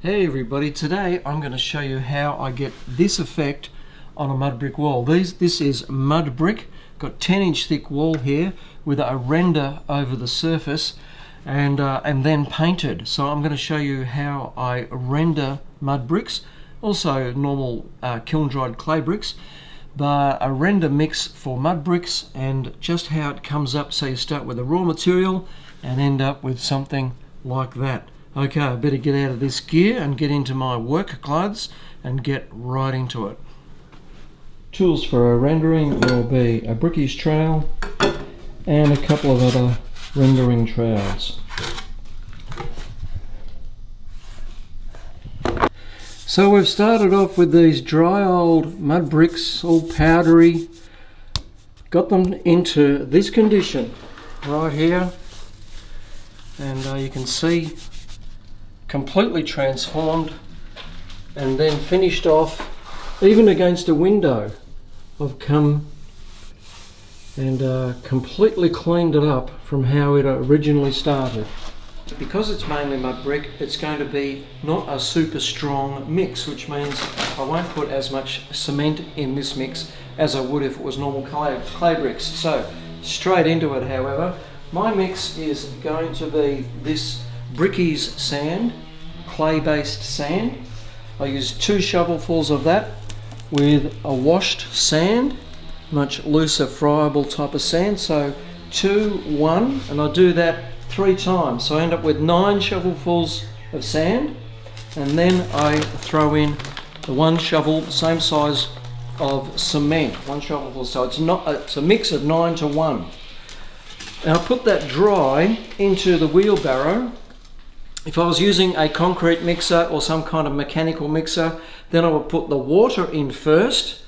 Hey everybody, today I'm going to show you how I get this effect on a mud brick wall. This is mud brick, got 10-inch thick wall here with a render over the surface and then painted. So I'm going to show you how I render mud bricks, also normal kiln dried clay bricks, but a render mix for mud bricks and just how it comes up. So you start with a raw material and end up with something like that. Okay, I better get out of this gear and get into my work clothes and get right into it. Tools for a rendering will be a brickies trowel and a couple of other rendering trowels. So we've started off with these dry old mud bricks, all powdery. Got them into this condition right here, and you can see completely transformed, and then finished off even against a window. I've come and completely cleaned it up from how it originally started. Because it's mainly mud brick, it's going to be not a super strong mix, which means I won't put as much cement in this mix as I would if it was normal clay bricks. So straight into it, however, my mix is going to be this brickies sand, clay-based sand. I use 2 shovelfuls of that with a washed sand, much looser friable type of sand. So 2, 1, and I do that 3 times. So I end up with 9 shovelfuls of sand, and then I throw in the 1 shovel, same size of cement, 1 shovelful. So it's a mix of 9 to 1. And I put that dry into the wheelbarrow. If I was using a concrete mixer or some kind of mechanical mixer, then I would put the water in first.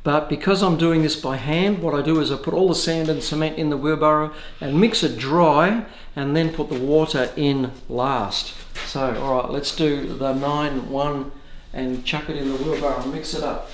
But because I'm doing this by hand, what I do is I put all the sand and cement in the wheelbarrow and mix it dry, and then put the water in last. So, all right, let's do the 9-1 and chuck it in the wheelbarrow and mix it up.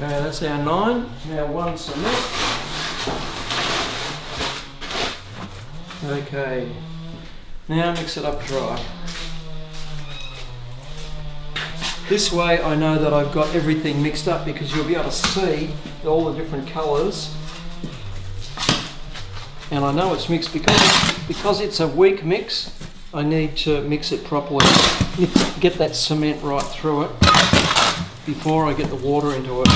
Okay, that's our 9. Now 1 cement. Okay, now mix it up dry. This way I know that I've got everything mixed up, because you'll be able to see all the different colours. And I know it's mixed because it's a weak mix. I need to mix it properly. Get that cement right through it before I get the water into it.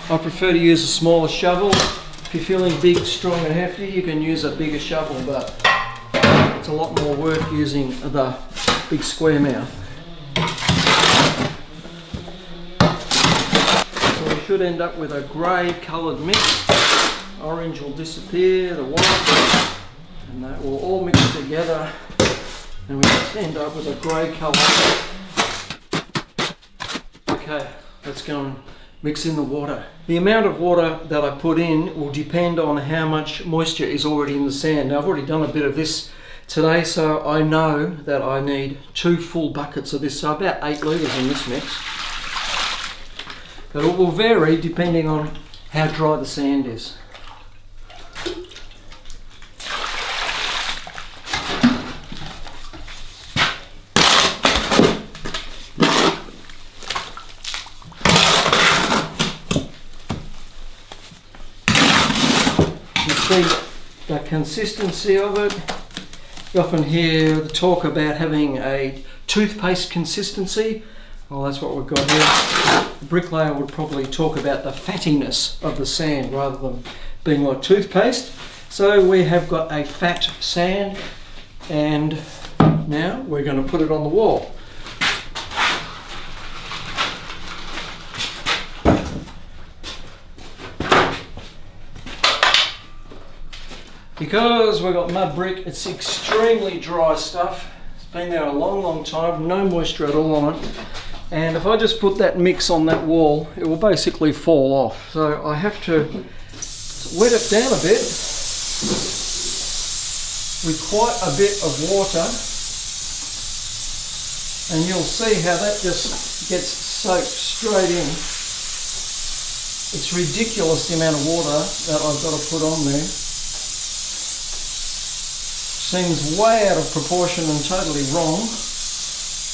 I prefer to use a smaller shovel. If you're feeling big, strong and hefty, you can use a bigger shovel, but it's a lot more work using the big square mouth. So we should end up with a grey coloured mix. Orange will disappear, the white, and that will all mix together, and we just end up with a grey colour. Okay, let's go and mix in the water. The amount of water that I put in will depend on how much moisture is already in the sand. Now, I've already done a bit of this today, so I know that I need 2 full buckets of this, so about 8 litres in this mix. But it will vary depending on how dry the sand is. See the consistency of it. You often hear the talk about having a toothpaste consistency. Well, that's what we've got here. The bricklayer would probably talk about the fattiness of the sand rather than being like toothpaste. So we have got a fat sand, and now we're going to put it on the wall. Because we've got mud brick, it's extremely dry stuff. It's been there a long time, no moisture at all on it. And if I just put that mix on that wall, it will basically fall off. So I have to wet it down a bit with quite a bit of water, and you'll see how that just gets soaked straight in. It's ridiculous the amount of water that I've got to put on there. Seems way out of proportion and totally wrong,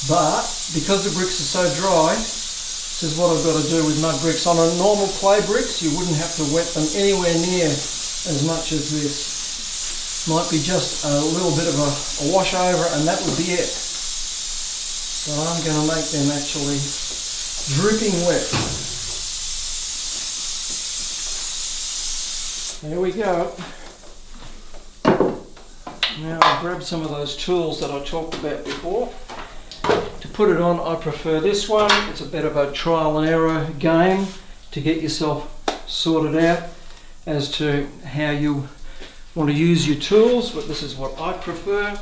but because the bricks are so dry, this is what I've got to do with mud bricks. On a normal clay bricks, you wouldn't have to wet them anywhere near as much as this. Might be just a little bit of a wash over and that would be it. But I'm going to make them actually dripping wet. There we go. Now I'll grab some of those tools that I talked about before. To put it on, I prefer this one. It's a bit of a trial and error game to get yourself sorted out as to how you want to use your tools, but this is what I prefer.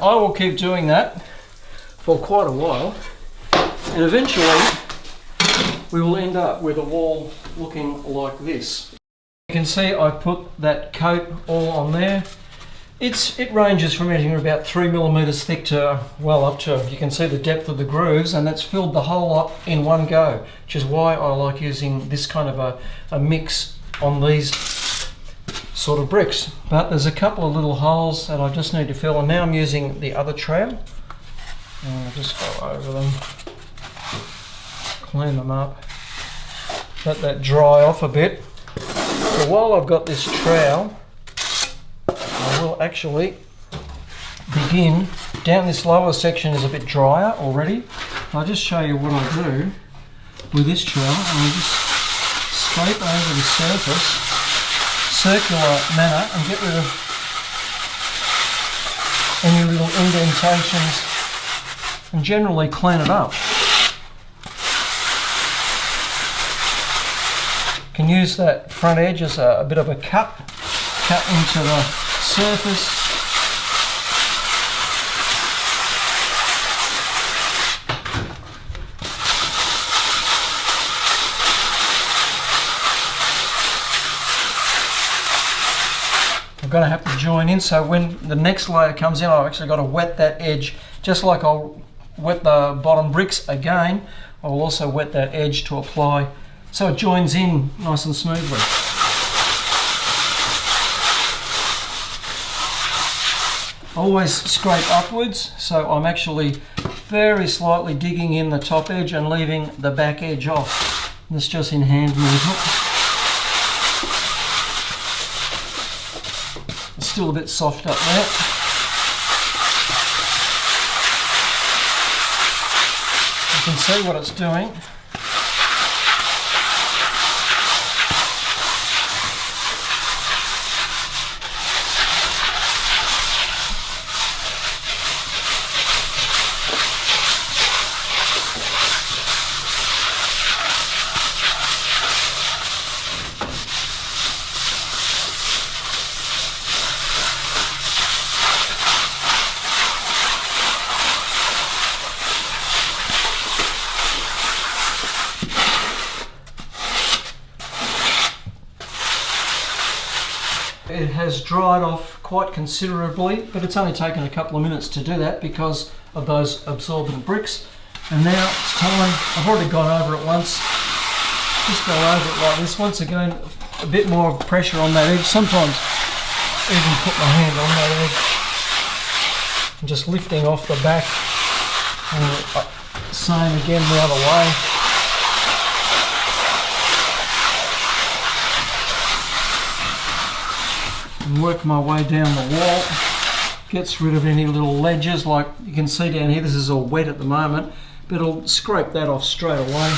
I will keep doing that for quite a while, and eventually we will end up with a wall looking like this. You can see I put that coat all on there. It ranges from anything about 3mm thick to well up to, you can see the depth of the grooves, and that's filled the whole lot in one go, which is why I like using this kind of a mix on these sort of bricks. But there's a couple of little holes that I just need to fill, and now I'm using the other trowel, and I'll just go over them, clean them up, let that dry off a bit. So while I've got this trowel, I will actually begin down. This lower section is a bit drier already. I'll just show you what I do with this trowel. I'll just scrape over the surface circular manner and get rid of any little indentations and generally clean it up. You can use that front edge as a bit of a cut into the surface. I'm going to have to join in, so when the next layer comes in, I've actually got to wet that edge, just like I'll wet the bottom bricks again. I'll also wet that edge to apply so it joins in nice and smoothly. Always scrape upwards, so I'm actually very slightly digging in the top edge and leaving the back edge off. This just in hand movement. It's still a bit soft up there. You can see what it's doing. It has dried off quite considerably, but it's only taken a couple of minutes to do that because of those absorbent bricks. And now it's time, I've already gone over it once, just go over it like this. Once again, a bit more pressure on that edge, sometimes even put my hand on that edge, and just lifting off the back, and same again the other way. And work my way down the wall. Gets rid of any little ledges, like you can see down here, this is all wet at the moment, but it'll scrape that off straight away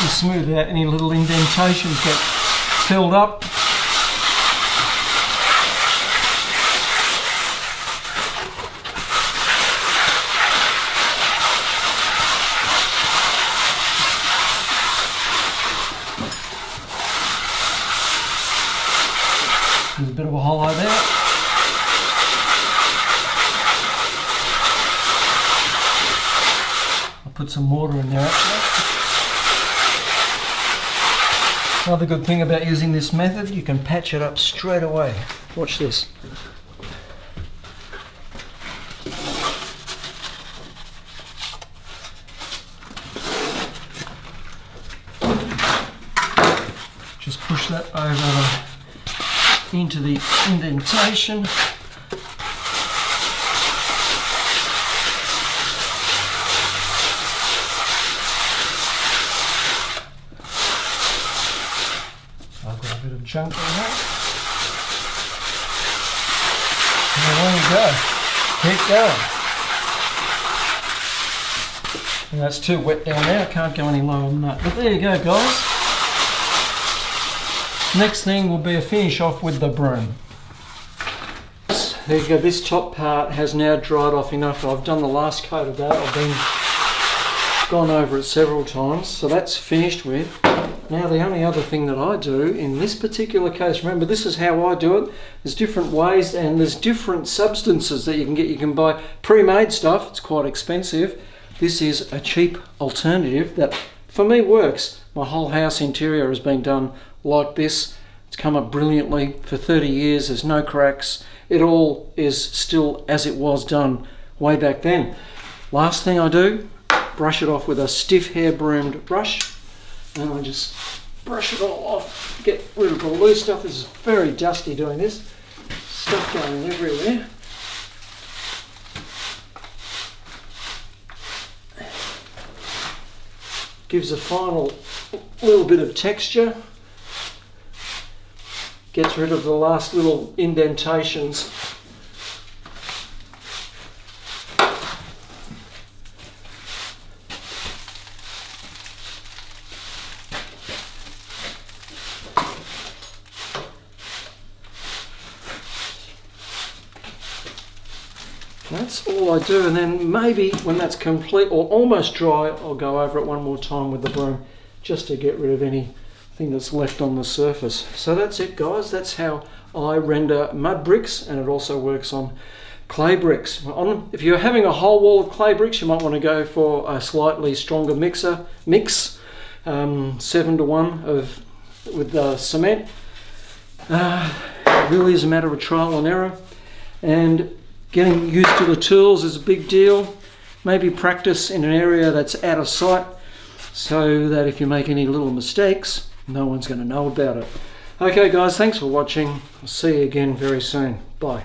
and smooth out any little indentations get filled up. There's a bit of a hollow there. I'll put some mortar in there actually. Another good thing about using this method, you can patch it up straight away. Watch this. Just push that over into the indentation. I've got a bit of junk in there. And there you go. Keep going. And that's too wet down there. I can't go any lower than that. But there you go, guys. Next thing will be a finish off with the broom. There you go, this top part has now dried off enough. I've done the last coat of that. I've gone over it several times, so that's finished with. Now the only other thing that I do in this particular case, remember this is how I do it. There's different ways and there's different substances that you can get. You can buy pre-made stuff, it's quite expensive. This is a cheap alternative that for me works. My whole house interior has been done like this. It's come up brilliantly for 30 years. There's no cracks. It all is still as it was done way back then. Last thing I do, brush it off with a stiff hair broomed brush, and I just brush it all off, get rid of the loose stuff. This is very dusty doing this. Stuff going everywhere. Gives a final little bit of texture. Gets rid of the last little indentations. That's all I do, and then maybe when that's complete or almost dry, I'll go over it one more time with the broom just to get rid of anything that's left on the surface. So that's it, guys. That's how I render mud bricks, and it also works on clay bricks. If you're having a whole wall of clay bricks, you might want to go for a slightly stronger mix, 7-to-1 with cement. It really is a matter of trial and error, and getting used to the tools is a big deal. Maybe practice in an area that's out of sight so that if you make any little mistakes, no one's going to know about it. Okay guys, thanks for watching. I'll see you again very soon. Bye.